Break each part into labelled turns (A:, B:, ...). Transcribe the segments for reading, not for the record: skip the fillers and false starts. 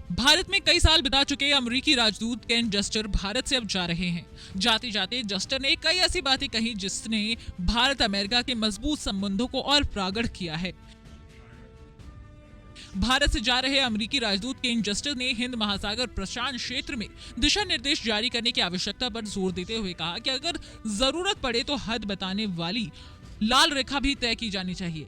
A: भारत में कई साल बिता चुके अमेरिकी राजदूत केन जस्टर भारत से अब जा रहे हैं। जाते जाते जस्टर ने कई ऐसी बातें कही जिसने भारत अमेरिका के मजबूत संबंधों को और प्रगाढ़ किया है। भारत से जा रहे अमेरिकी राजदूत केन जस्टर ने हिंद महासागर प्रशांत क्षेत्र में दिशा निर्देश जारी करने की आवश्यकता पर जोर देते हुए कहा कि अगर जरूरत पड़े तो हद बताने वाली लाल रेखा भी तय की जानी चाहिए।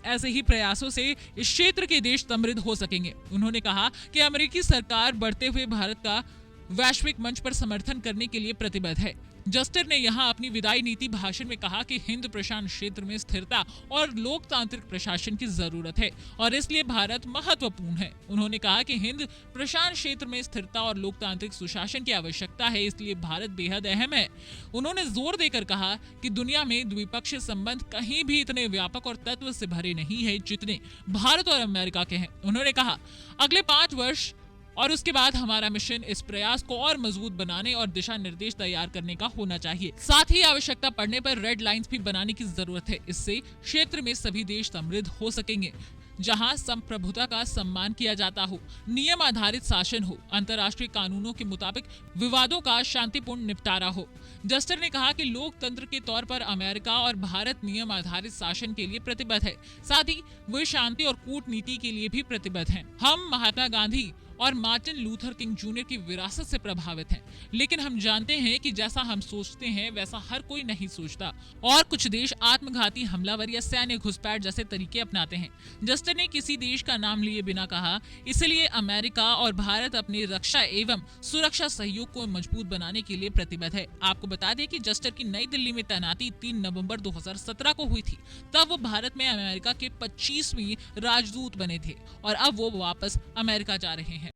A: ऐसे ही प्रयासों से इस क्षेत्र के देश समृद्ध हो सकेंगे। उन्होंने कहा कि अमेरिकी सरकार बढ़ते हुए भारत का वैश्विक मंच पर समर्थन करने के लिए प्रतिबद्ध है। जस्टर ने यहां अपनी विदाई नीति भाषण में कहा कि हिंद प्रशांत क्षेत्र में स्थिरता और लोकतांत्रिक प्रशासन की जरूरत है और इसलिए भारत महत्वपूर्ण है। उन्होंने कहा कि हिंद प्रशांत क्षेत्र में स्थिरता और लोकतांत्रिक सुशासन की आवश्यकता है, इसलिए भारत बेहद अहम है। उन्होंने जोर देकर कहा कि दुनिया में द्विपक्षीय संबंध कहीं भी इतने व्यापक और तत्व से भरे नहीं है जितने भारत और अमेरिका के हैं। उन्होंने कहा अगले 5 वर्ष और उसके बाद हमारा मिशन इस प्रयास को और मजबूत बनाने और दिशा निर्देश तैयार करने का होना चाहिए। साथ ही आवश्यकता पड़ने पर रेड लाइंस भी बनाने की जरूरत है। इससे क्षेत्र में सभी देश समृद्ध हो सकेंगे, जहां संप्रभुता का सम्मान किया जाता हो, नियम आधारित शासन हो, अंतर्राष्ट्रीय कानूनों के मुताबिक विवादों का शांतिपूर्ण निपटारा हो। जस्टर ने कहा कि लोकतंत्र के तौर पर अमेरिका और भारत नियम आधारित शासन के लिए प्रतिबद्ध है, साथ ही वे शांति और कूटनीति के लिए भी प्रतिबद्ध हैं। हम महात्मा गांधी और मार्टिन लूथर किंग जूनियर की विरासत से प्रभावित हैं, लेकिन हम जानते हैं कि जैसा हम सोचते हैं वैसा हर कोई नहीं सोचता और कुछ देश आत्मघाती हमलावर या सैन्य घुसपैठ जैसे तरीके अपनाते हैं। जस्टर ने किसी देश का नाम लिए बिना कहा, इसलिए अमेरिका और भारत अपनी रक्षा एवं सुरक्षा सहयोग को मजबूत बनाने के लिए प्रतिबद्ध है। आपको बता दें कि जस्टर की नई दिल्ली में तैनाती 3 नवंबर 2017 को हुई थी। तब वो भारत में अमेरिका के 25वें राजदूत बने थे और अब वो वापस अमेरिका जा रहे हैं।